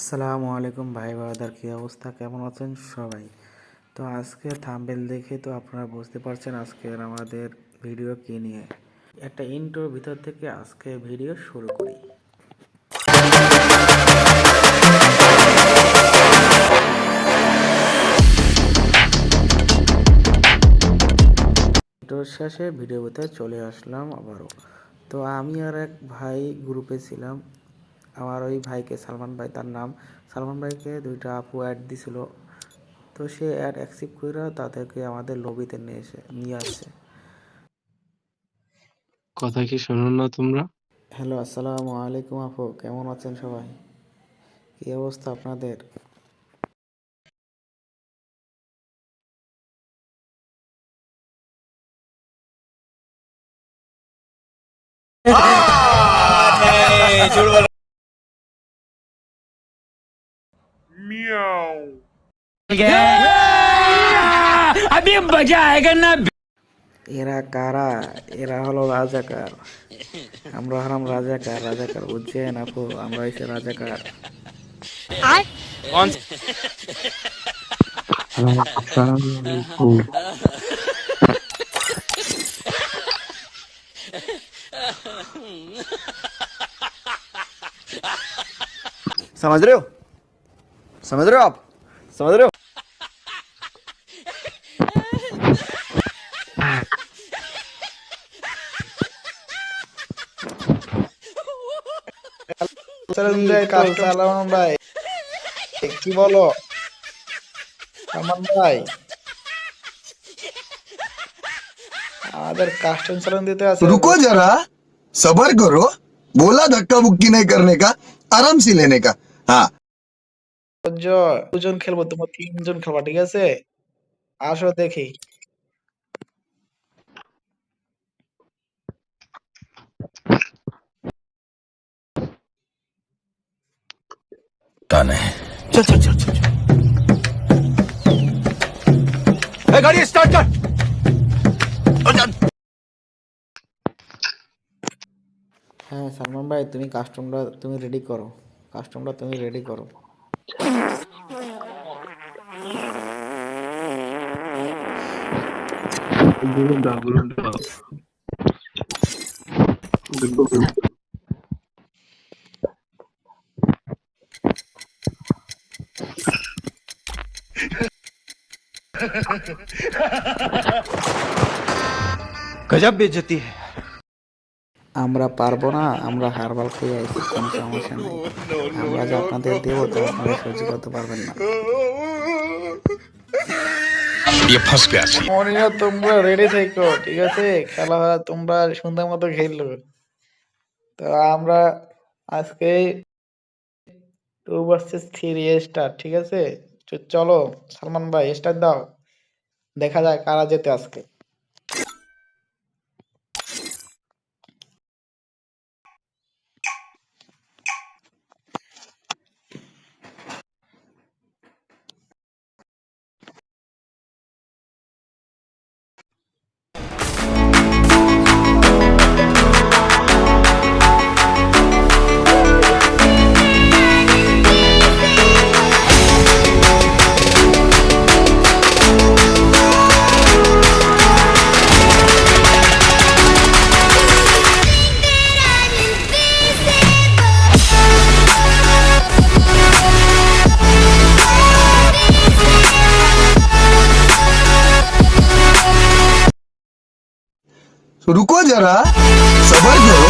আসসালামু আলাইকুম ভাই বারাদার, কী অবস্থা, কেমন আছেন সবাই? তো আজকে থাম্বনেল দেখে তো আপনারা বুঝতে পারছেন আজকের আমাদের ভিডিও কী নিয়ে। একটা ইন্ট্রোর ভিতর থেকে আজকে ভিডিও শুরু করি। ইন্ট্রোর শেষে ভিডিও ভিতরে চলে আসলাম আবারও। তো আমি আর এক ভাই গ্রুপে ছিলাম। আমার ওই ভাইকে, সালমান ভাই তার নাম, সালমান ভাইকে দুইটা আপু অ্যাড দিছিল। তো সে অ্যাড অ্যাকসেপ্ট করে তাদেরকে আমাদের লবিতে নিয়ে আসছে। কথা কি শোনো না তোমরা? হ্যালো, আসসালামু আলাইকুম আপু, কেমন আছেন সবাই? কী অবস্থা আপনাদের? अभी मजा आएगा ना। এরা কারা? এরা হলো রাজাকার। আমরা হলাম রাজাকার। রাজাকার বুঝছেন আপু? আমরা হচ্ছে রাজাকার। আসসালামু আলাইকুম। समझ रहे हो? समझ रहे हो आप? समझ रहे हो? সালাম ভাই, কি বলো সালমান ভাই? আমাদের কাস্টম চালান দিতে আছে। रुको जरा, सबर करो। बोला धक्का मुक्की नहीं करने का, आराम से लेने का। हाँ, দুজন খেলবো, তোমার তিনজন খেলবা, ঠিক আছে? আসো দেখি। गाड़ी स्टार्ट कर। হ্যাঁ সালমান ভাই, তুমি রেডি করো। কাস্টমটা তুমি রেডি করো। বলুন দাও, বলুন দাও। गजब बेइज्जती है। আমরা पारबो ना, আমরা হারবাল খেয়ে আইছি, কোনো সমস্যা নেই। আমরা যে আপনাদের দেবো তো আপনারা সহ্য করতে পারবেন না। মনিরা তোমরা রেডি থেকো, ঠিক আছে? খেলা হয়, তোমরা সুন্দর মতো খেললো। তো আমরা আজকে 2 vs 3 স্টার্ট, ঠিক আছে? চলো সালমান ভাই স্টার্ট দাও, দেখা যাক কারা জেতে আজকে। रुको जरा, सबर करो।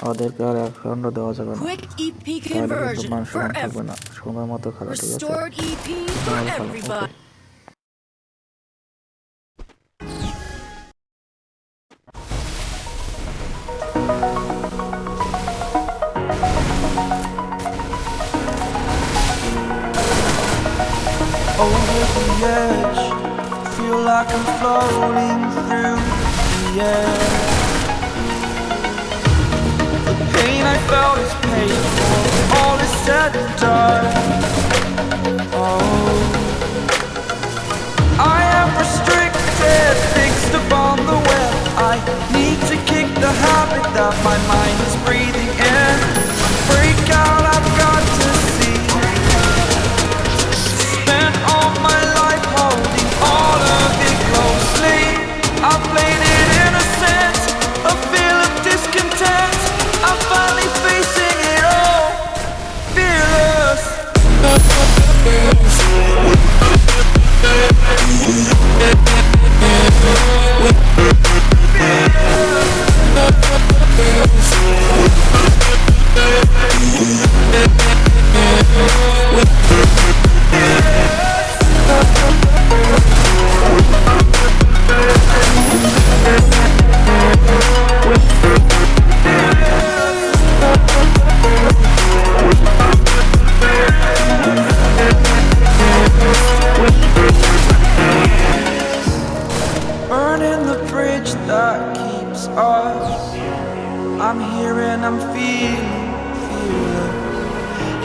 ওদেরকে আর 1 রাউন্ডও দেওয়া যাবে না, Quick EP তাহলে কিন্তু conversion মান for সম্মান থাকবে না। everyone. সময় মতো খেলা, ঠিক আছে? Restored EP for ভালো খেলো, everybody. Okay. Over the edge, feel like I'm floating through the air. The pain I felt is paid for, all is said and done. Oh, I am restricted, fixed upon the web. I need to kick the habit that my mind is breathing in. Break out, I've got to see. Spent all my life holding all of it closely. I played it innocent, a feel of discontent. I'm finally facing it all, fearless. Burning the bridge that keeps us. I'm here and I'm feeling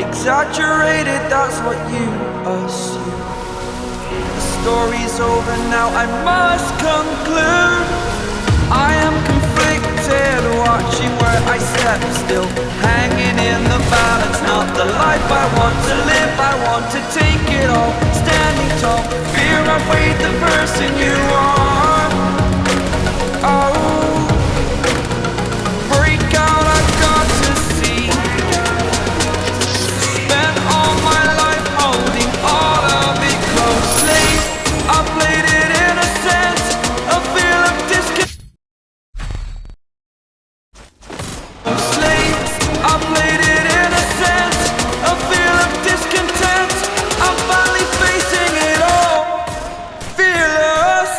exaggerated, that's what you assume. The story's over now, I must conclude. I am conflicted, watching where I step still, hanging in the balance. Not the life I want to live, I want to take it all. Standing tall, fear I've weighed the person you are. Oh, break out, I've got to see. Spent all my life holding all of it closely. I played it innocent, a feel of discontent. I played it innocent, a feel of discontent. I'm finally facing it all, fearless.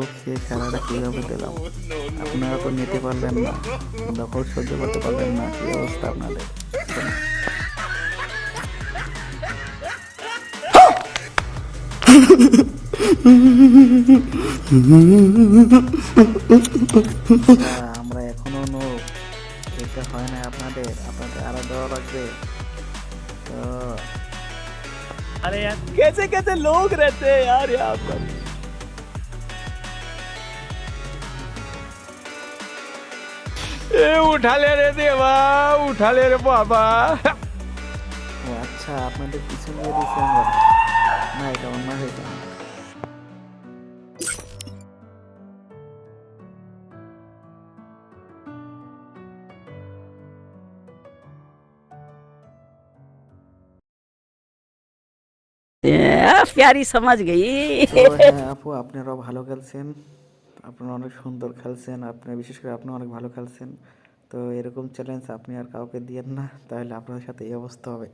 বল খেয়ে খেলাটা কীভাবে দিলাম, আপনারা তো নিতে পারলেন না, দখল সহ্য করতে পারলেন না, কী অবস্থা আপনাদের। আমরা এখনো নো, এটা হয় না আপনাদের আরো দেওয়া লাগবে তো। कैसे कैसे लोग रहते हैं यार यहाँ पर। उठा ले रे देवा, उठा ले रे बाबा। ও আচ্ছা, আপনাদের পিছনে গিয়ে দিয়েছি আমরা, না এটা অন্য হয়েছে। प्यारी समझ गई। তো হ্যাঁ আপু, আপনারাও ভালো খেলছেন, আপনারা অনেক সুন্দর খেলছেন, আপনি বিশেষ করে আপনি অনেক ভালো খেলছেন। তো এরকম চ্যালেঞ্জ আপনি আর কাউকে দিয়েন না, তাহলে আপনাদের সাথে এই অবস্থা হবে।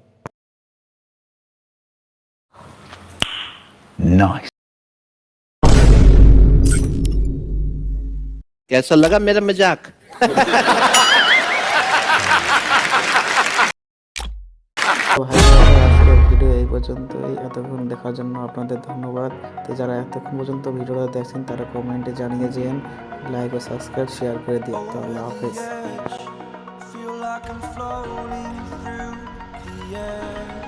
कैसा लगा मेरा मजाक? তো আজকের ভিডিও এই পর্যন্তই, এতক্ষণ দেখার জন্য আপনাদের ধন্যবাদ। তো যারা এতক্ষণ পর্যন্ত ভিডিওটা দেখছেন তারা কমেন্টে জানিয়ে যেন, লাইক ও সাবস্ক্রাইব শেয়ার করে দিন। তো আল্লাহ হাফেজ। Feel like I'm floating through the air.